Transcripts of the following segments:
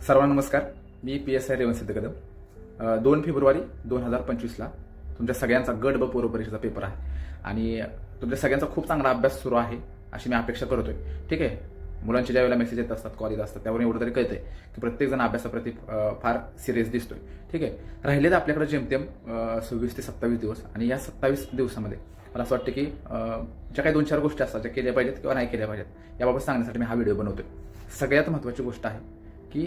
सर्वांना नमस्कार. मी PSI Revanth Kadam. 2 February 2025ला तुमच्या सगळ्यांचा गट ब पूर्व परीक्षेचा पेपर आहे आणि तुमच्या सगळ्यांचा खूप चांगला अभ्यास सुरू आहे अशी मी अपेक्षा करतोय. ठीक आहे. मुलांचे ज्यावेळेला मेसेज येत असतात, कॉल येत असतात, त्यावरून एवढं तरी कळतंय की प्रत्येकजण अभ्यासाप्रती फार सिरियस दिसतोय. ठीक आहे. राहिलेत आपल्याकडे जेमतेम 26 ते 27 दिवस आणि या 27 दिवसामध्ये मला असं वाटतं की ज्या काही 2-4 गोष्टी असतात ज्या केल्या पाहिजेत किंवा नाही केल्या पाहिजेत याबाबत सांगण्यासाठी मी हा व्हिडिओ बनवतोय. सगळ्यात महत्त्वाची गोष्ट आहे की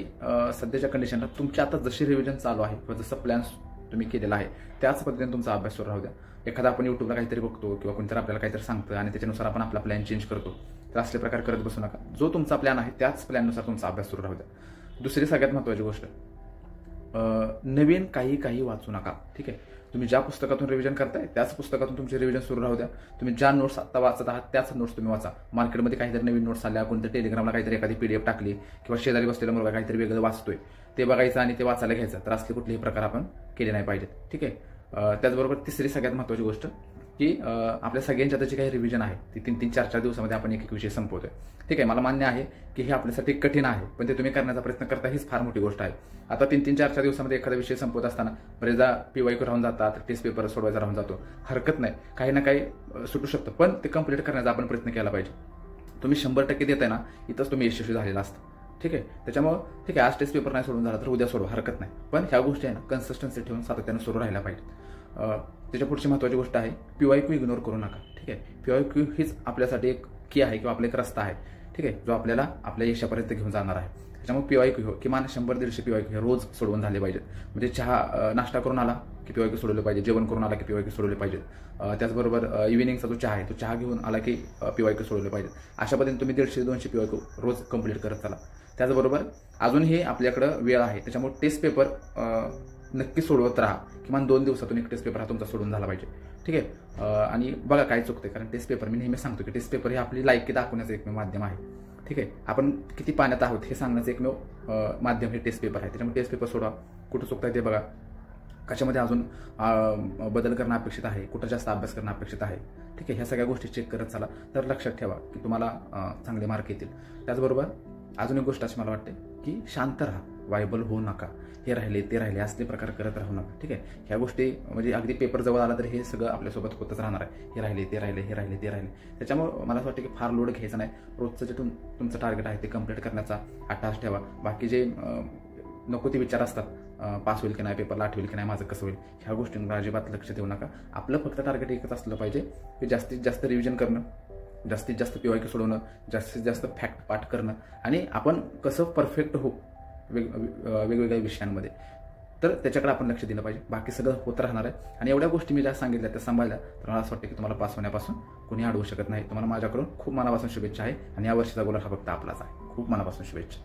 सध्याच्या कंडिशनला तुमची आता जशी रिव्हिजन चालू आहे किंवा जसं प्लॅन तुम्ही केलेला आहे त्याच पद्धतीने तुमचा अभ्यास सुरू राहू द्या. एखादा आपण युट्यूबला काहीतरी बघतो किंवा कोणतरी आपल्याला काहीतरी सांगतं आणि त्याच्यानुसार आपण आपला प्लॅन चेंज करतो, तर असले प्रकार करत बसू नका. जो तुमचा प्लॅन आहे त्याच प्लॅननुसार तुमचा अभ्यास सुरू राहू द्या. दुसरी सगळ्यात महत्त्वाची गोष्ट, नवीन काही वाचू नका. ठीक आहे. तुम्ही ज्या पुस्तकातून रिव्हिजन करताय त्याच पुस्तकातून तुमची रिव्हिजन सुरू राहू द्या. तुम्ही ज्या नोट्स आता वाचत आहात त्याच नोट्स तुम्ही वाचा. मार्केटमध्ये काहीतरी नवीन नोट्स आल्या, कोणत्या टेलिग्रामला काहीतरी एखादी PDF टाकली किंवा शेजारी बसलेला मुलगा काहीतरी वेगळं वाचतोय ते बघायचं आणि ते वाचायला घ्यायचं. तर असले कुठलेही प्रकार आपण केले नाही पाहिजेत. ठीक आहे. त्याचबरोबर तिसरी सगळ्यात महत्त्वाची गोष्ट की आपल्या सगळ्यांच्या त्याची काही रिव्हिजन आहे ती 3-3, 4-4 दिवसामध्ये आपण एक विषय संपवतोय. ठीक आहे. मला मान्य आहे की हे आपल्यासाठी कठीण आहे, पण ते तुम्ही करण्याचा प्रयत्न करता हीच फार मोठी गोष्ट आहे. आता 3-3, 4-4 दिवसामध्ये एखादा विषय संपवत असताना बरेचदा PYQ राहून जातात, टेस्ट पेपर सोडवायचा राहून जातो. हरकत नाही, काही ना काही सुटू शकतं, पण ते कंप्लीट करण्याचा आपण प्रयत्न केला पाहिजे. तुम्ही 100% देताय ना, इथंच तुम्ही यशस्वी झालेला असतं. ठीक आहे. त्याच्यामुळे ठीक आहे, आज टेस्ट पेपर नाही सोडून झाला तर उद्या सोडवा, हरकत नाही, पण ह्या गोष्टी आहे ना कन्सिस्टन्सी ठेवून सातत्याने सुरू राहायला पाहिजे. त्याच्या पुढची महत्त्वाची गोष्ट आहे, PYQ इग्नोर करू नका. ठीक आहे. PYQ हीच आपल्यासाठी एक की आहे किंवा आपला एक रस्ता आहे. ठीक आहे. जो आपल्याला आपल्या यशापर्यंत घेऊन जाणार आहे. त्याच्यामुळे PYQ किमान 100-150 PYQ रोज सोडवून झाले पाहिजेत. म्हणजे चहा नाश्ता करून आला की PYQ सोडवले पाहिजे, जेवण करून आला की PYQ सोडवले पाहिजेत. त्याचबरोबर इव्हिनिंगचा जो चहा आहे तो चहा घेऊन आला की PYQ सोडवले पाहिजेत. अशा पद्धतीने तुम्ही 150-200 PYQ रोज कंप्लीट करत चला. त्याचबरोबर अजूनही आपल्याकडं वेळ आहे, त्याच्यामुळे टेस्ट पेपर नक्की सोडवत राहा. किमान 2 दिवसातून एक टेस्ट पेपर हा तुमचा सोडून झाला पाहिजे. ठीक आहे. आणि बघा काय चुकते, कारण टेस्ट पेपर मी नेहमी सांगतो की टेस्ट पेपर हे आपली लायकी दाखवण्याचं एकमेव माध्यम आहे. ठीक आहे. आपण किती पाण्यात आहोत हे सांगण्याचं एकमेव माध्यम हे टेस्ट पेपर आहे. त्याच्यामुळे टेस्ट पेपर सोडा. कुठं चुकताय ते बघा, कशामध्ये अजून बदल करणं अपेक्षित आहे, कुठं जास्त अभ्यास करणं अपेक्षित आहे. ठीक आहे. ह्या सगळ्या गोष्टी चेक करत चला, तर लक्षात ठेवा की तुम्हाला चांगले मार्क येतील. त्याचबरोबर अजून एक गोष्ट अशी मला वाटते की शांत राहा, वायबल होऊ नका. हे राहिले ते राहिले असले प्रकार करत राहू नका. ठीक आहे. ह्या गोष्टी म्हणजे अगदी पेपर जवळ आला तर हे सगळं आपल्यासोबत होतच राहणार आहे. हे राहिले ते राहिले, हे राहिले ते राहिले. त्याच्यामुळे मला असं वाटतं की फार लोड घ्यायचा नाही. रोजचं जे तुमचं टार्गेट आहे ते कंप्लीट करण्याचा अट्टास ठेवा. बाकी जे नको ते विचार असतात, पास होईल की नाही, पेपरला आठवेल की नाही, माझं कसं होईल, ह्या गोष्टींवर अजिबात लक्ष देऊ नका. आपलं फक्त टार्गेट एकच असलं पाहिजे की जास्तीत जास्त रिव्हिजन करणं, जास्तीत जास्त PYQ सोडवणं, जास्तीत जास्त फॅक्ट पाठ करणं आणि आपण कसं परफेक्ट होऊ वेगवेगळ्या विषयांमध्ये, तर त्याच्याकडे आपण लक्ष दिलं पाहिजे. बाकी सगळं होत राहणार आहे. आणि एवढ्या गोष्टी मी ज्या सांगितल्या त्या सांभाळल्या तर मला असं वाटतं की तुम्हाला पास होण्यापासून कोणी अडवू शकत नाही. तुम्हाला माझ्याकडून खूप मनापासून शुभेच्छा आहे आणि या वर्षीचा गोल हा फक्त आपलाच आहे. खूप मनापासून शुभेच्छा.